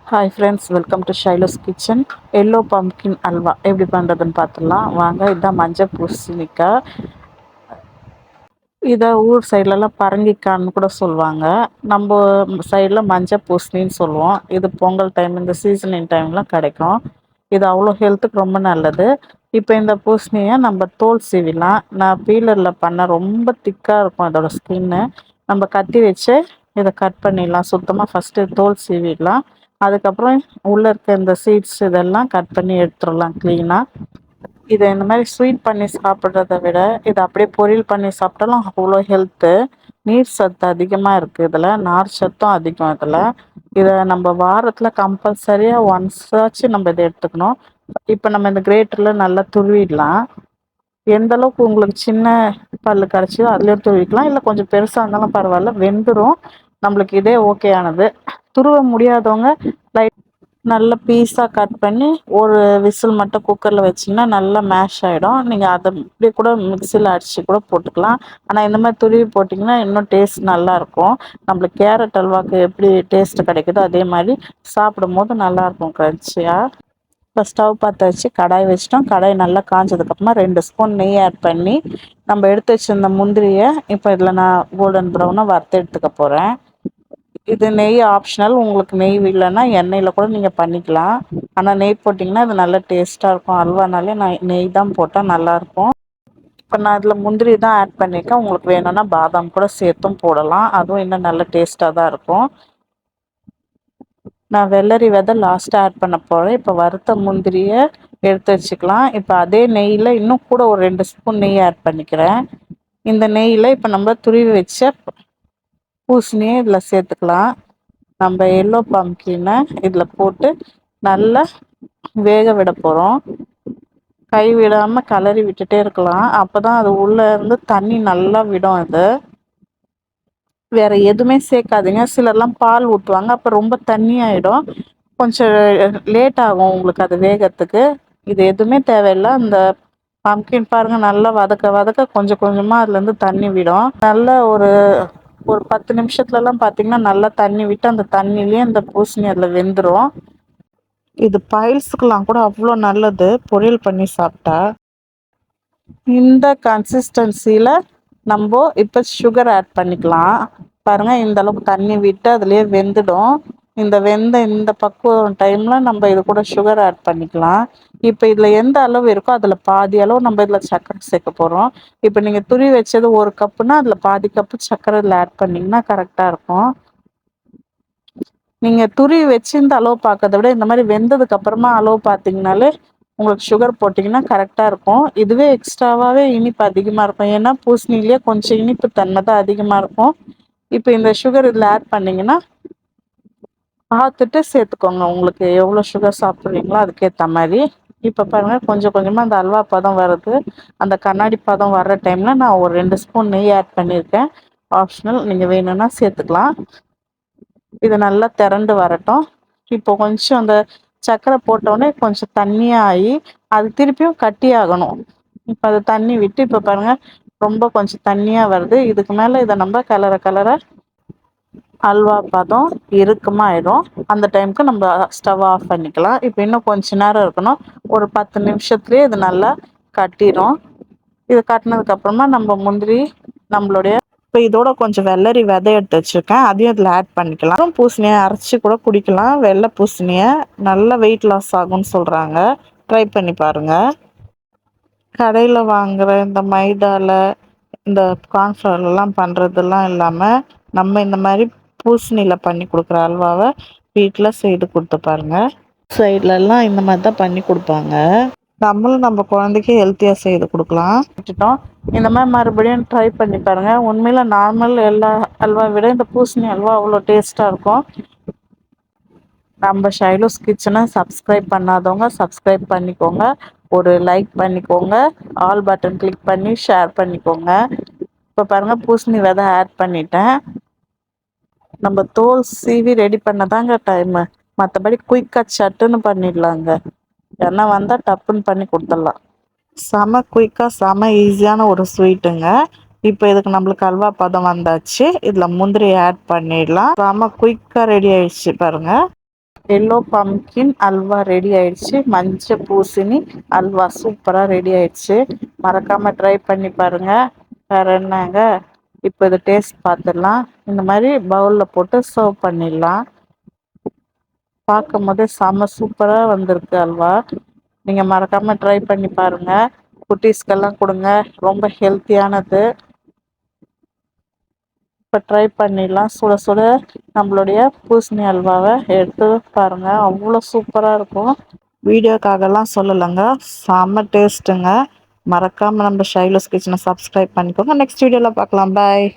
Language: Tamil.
Hi friends, welcome to Shailo's kitchen. Yellow pumpkin halwa எப்படி பண்ணுறதுன்னு பார்த்துடலாம் வாங்க. இதுதான் மஞ்சள் பூசணிக்காய். இதை ஊர் சைட்லலாம் பரங்கிக்கான்னு கூட சொல்லுவாங்க. நம்ம சைடில் மஞ்சள் பூசணின்னு சொல்லுவோம். இது பொங்கல் டைம், இந்த சீசனிங் டைம்லாம் கிடைக்கும். இது அவ்வளோ ஹெல்த்துக்கு ரொம்ப நல்லது. இப்போ இந்த பூசணியை நம்ம தோல் சீவிலாம். நான் பீலரில் பண்ண ரொம்ப திக்காக இருக்கும் அதோட ஸ்கின்னு. நம்ம கத்தி வச்சு இதை கட் பண்ணிடலாம். சுத்தமாக ஃபஸ்ட்டு தோல் சீவிடலாம். அதுக்கப்புறம் உள்ளே இருக்க இந்த சீட்ஸ் இதெல்லாம் கட் பண்ணி எடுத்துடலாம் க்ளீனாக. இதை இந்த மாதிரி ஸ்வீட் பண்ணி சாப்பிட்றத விட இதை அப்படியே பொரியல் பண்ணி சாப்பிட்டாலும் அவ்வளோ ஹெல்த்து. நீர் சத்து அதிகமாக இருக்குது இதில், நார் சத்தும் அதிகம் இதில். இதை நம்ம வாரத்தில் கம்பல்சரியாக ஒன்ஸாச்சும் நம்ம இதை எடுத்துக்கணும். இப்போ நம்ம இந்த கிரேட்டரில் நல்லா துருவிடலாம். எந்த அளவுக்கு உங்களுக்கு சின்ன பல்லு கிடச்சிதோ அதுலேயும் துருவிக்கலாம், இல்லை கொஞ்சம் பெருசாக இருந்தாலும் பரவாயில்ல, வெந்துடும். நம்மளுக்கு இதே ஓகே ஆனது. துருவ முடியாதவங்க நல்ல பீஸாக கட் பண்ணி ஒரு விசில் மட்டும் குக்கரில் வச்சிங்கன்னா நல்லா மேஷ் ஆகிடும். நீங்கள் அதை இப்படி கூட மிக்சியில் அடித்து கூட போட்டுக்கலாம். ஆனால் இந்த மாதிரி துருவி போட்டிங்கன்னா இன்னும் டேஸ்ட் நல்லாயிருக்கும். நம்மளுக்கு கேரட் அல்வாவுக்கு எப்படி டேஸ்ட்டு கிடைக்குதோ அதே மாதிரி சாப்பிடும் போது நல்லாயிருக்கும் க்ரன்ச்சியாக. இப்போ ஸ்டவ் பற்ற வச்சு கடாய் வச்சிட்டோம். கடாய் நல்லா காஞ்சதுக்கப்புறமா 2 ஸ்பூன் நெய் ஆட் பண்ணி நம்ம எடுத்து வச்சிருந்த முந்திரியை இப்போ இதில் நான் கோல்டன் ப்ரௌனாக வறுத்து எடுத்துக்க போகிறேன். இது நெய் ஆப்ஷனல். உங்களுக்கு நெய் இல்லைன்னா எண்ணெயில் கூட நீங்கள் பண்ணிக்கலாம். ஆனால் நெய் போட்டிங்கன்னா அது நல்லா டேஸ்ட்டாக இருக்கும். அல்வானாலே நான் நெய் தான் போட்டால் நல்லாயிருக்கும். இப்போ நான் இதில் முந்திரி தான் ஆட் பண்ணியிருக்கேன். உங்களுக்கு வேணும்னா பாதாம் கூட சேர்த்தும் போடலாம், அதுவும் இன்னும் நல்ல டேஸ்ட்டாக தான் இருக்கும். நான் வெள்ளரி விதை லாஸ்ட்டாக ஆட் பண்ண போகிறேன். இப்போ வறுத்த முந்திரியை எடுத்து வச்சுக்கலாம். இப்போ அதே நெய்யில் இன்னும் கூட ஒரு 2 ஸ்பூன் நெய் ஆட் பண்ணிக்கிறேன். இந்த நெய்யில் இப்போ நம்ம துருவி வச்ச பூசணியை இதில் சேர்த்துக்கலாம். நம்ம எல்லோ பம்ப்கினை இதில் போட்டு நல்லா வேக விட போகிறோம். கை விடாமல் கலரி விட்டுட்டே இருக்கலாம். அப்போ தான் அது உள்ளே இருந்து தண்ணி நல்லா விடும். அது வேறு எதுவுமே சேர்க்காதீங்க. சிலர்லாம் பால் ஊற்றுவாங்க, அப்போ ரொம்ப தண்ணி ஆகிடும். கொஞ்சம் லேட் ஆகும் உங்களுக்கு அது வேகிறதுக்கு. இது எதுவுமே தேவையில்லை. அந்த பம்ப்கின் பாருங்கள், நல்லா வதக்க வதக்க கொஞ்சம் கொஞ்சமாக அதுலேருந்து தண்ணி விடும். நல்ல ஒரு 10 நிமிஷத்துலலாம் பார்த்திங்கன்னா நல்லா தண்ணி விட்டு அந்த தண்ணியிலே அந்த பூசணி அதில் வெந்துடும். இது பைல்ஸுக்கெலாம் கூட அவ்வளோ நல்லது பொரியல் பண்ணி சாப்பிட்டா. இந்த கன்சிஸ்டன்சியில் நம்ம இப்போ சுகர் ஆட் பண்ணிக்கலாம். பாருங்கள், இந்த அளவுக்கு தண்ணி விட்டு அதுலேயே வெந்துடும். இந்த பக்குவம் டைமில் நம்ம இது கூட சுகர் ஆட் பண்ணிக்கலாம். இப்போ இதில் எந்த அளவு இருக்கோ அதில் பாதி அளவு நம்ம இதில் சர்க்கரை சேர்க்க போகிறோம். இப்போ நீங்கள் துருவி வச்சது 1 கப்புனா அதில் பாதி கப்பு சர்க்கரை இதில் ஆட் பண்ணிங்கன்னா கரெக்டாக இருக்கும். நீங்கள் துருவி வச்சு இந்த அளவு பார்க்கறத விட இந்த மாதிரி வெந்ததுக்கு அப்புறமா அளவு பார்த்தீங்கனாலே உங்களுக்கு சுகர் போட்டிங்கன்னா கரெக்டாக இருக்கும். இதுவே எக்ஸ்ட்ராவாகவே இனிப்பு அதிகமாக இருக்கும். ஏன்னா பூசணிலேயே கொஞ்சம் இனிப்பு தன்மை தான் அதிகமாக இருக்கும். இப்போ இந்த சுகர் இதில் ஆட் பண்ணிங்கன்னா பார்த்துட்டு சேர்த்துக்கோங்க. உங்களுக்கு எவ்வளோ சுகர் சாப்பிட்றீங்களோ அதுக்கேற்ற மாதிரி. இப்போ பாருங்கள், கொஞ்சம் கொஞ்சமாக அந்த அல்வா பதம் வருது. அந்த கண்ணாடி பதம் வர்ற டைமில் நான் ஒரு 2 ஸ்பூன் நெய் ஆட் பண்ணியிருக்கேன். ஆப்ஷனல், நீங்கள் வேணும்னா சேர்த்துக்கலாம். இது நல்லா திரண்டு வரட்டும். இப்போ கொஞ்சம் அந்த சர்க்கரை போட்டோடனே கொஞ்சம் தண்ணியாக ஆகி அது திருப்பியும் கட்டி ஆகணும். இப்போ அது தண்ணி விட்டு இப்போ பாருங்கள் ரொம்ப கொஞ்சம் தண்ணியாக வருது. இதுக்கு மேலே இதை நம்ம கலர அல்வா பதம் இறுக்கமாகிடும். அந்த டைமுக்கு நம்ம ஸ்டவ் ஆஃப் பண்ணிக்கலாம். இப்போ இன்னும் கொஞ்சம் நேரம் இருக்கணும். ஒரு 10 நிமிஷத்துலேயே இது நல்லா கட்டிடும். இது கட்டினதுக்கப்புறமா நம்ம முந்திரி நம்மளுடைய இப்போ இதோட கொஞ்சம் வெள்ளரி விதை எடுத்து வச்சுருக்கேன், அதையும் இதில் ஆட் பண்ணிக்கலாம். பூசணியை அரைச்சி கூட குடிக்கலாம். வெள்ளை பூசணியை நல்ல வெயிட் லாஸ் ஆகும்னு சொல்கிறாங்க. ட்ரை பண்ணி பாருங்கள். கடையில் வாங்குகிற இந்த மைதாவில் இந்த கார்ன்ஃப்ளவர்லாம் பண்ணுறதெல்லாம் இல்லாமல் நம்ம இந்த மாதிரி பூசணியில் பண்ணி கொடுக்குற அல்வாவை வீட்டில் செய்து கொடுத்து பாருங்கள். சைட்லலாம் இந்த மாதிரி தான் பண்ணி கொடுப்பாங்க. நம்மளும் நம்ம குழந்தைக்கு ஹெல்த்தியாக செய்து கொடுக்கலாம். விட்டுட்டோம். இந்த மாதிரி மறுபடியும் ட்ரை பண்ணி பாருங்கள். உண்மையில் நார்மல் எல்லா அல்வா விட இந்த பூசணி அல்வா அவ்வளோ டேஸ்ட்டாக இருக்கும். நம்ம ஷைலோஸ் கிச்சனை சப்ஸ்கிரைப் பண்ணாதவங்க சப்ஸ்கிரைப் பண்ணிக்கோங்க. ஒரு லைக் பண்ணிக்கோங்க. ஆல் பட்டன் கிளிக் பண்ணி ஷேர் பண்ணிக்கோங்க. இப்போ பாருங்கள், பூசணி விதை ஆட் பண்ணிட்டேன். நம்ம தோல் சீவி ரெடி பண்ணதாங்க டைமு. மற்றபடி குயிக்காக சட்டுன்னு பண்ணிடலாங்க. ஏன்னா வந்தால் டப்புன்னு பண்ணி கொடுத்துடலாம். செம குயிக்காக செம ஈஸியான ஒரு ஸ்வீட்டுங்க. இப்போ இதுக்கு நம்மளுக்கு அல்வா பதம் வந்தாச்சு. இதில் முந்திரி ஆட் பண்ணிடலாம். செம குயிக்காக ரெடி ஆயிடுச்சு பாருங்கள். எல்லோ பம்கின் அல்வா ரெடி ஆயிடுச்சு. மஞ்ச பூசணி அல்வா சூப்பரா ரெடி ஆயிடுச்சு. மறக்காம ட்ரை பண்ணி பாருங்க. வேற என்னங்க, இப்ப இத டேஸ்ட் பாத்துடலாம். இந்த மாதிரி பவுல்ல போட்டு சர்வ் பண்ணிடலாம். பார்க்கும் போதே செம சூப்பரா வந்திருக்கு அல்வா. நீங்க மறக்காம ட்ரை பண்ணி பாருங்க. குட்டீஸ்கெல்லாம் கொடுங்க, ரொம்ப ஹெல்த்தியானது. இப்போ ட்ரை பண்ணிடலாம். சுட சுட நம்மளுடைய பூசணி அல்வாவை எடுத்து பாருங்க, அவ்வளோ சூப்பராக இருக்கும். வீடியோக்காகலாம் சொல்லலைங்க, செம்ம டேஸ்ட்டுங்க. மறக்காமல் நம்ம ஷைலோஸ் கிச்சனை சப்ஸ்கிரைப் பண்ணிக்கோங்க. நெக்ஸ்ட் வீடியோவில் பார்க்கலாம். பாய்.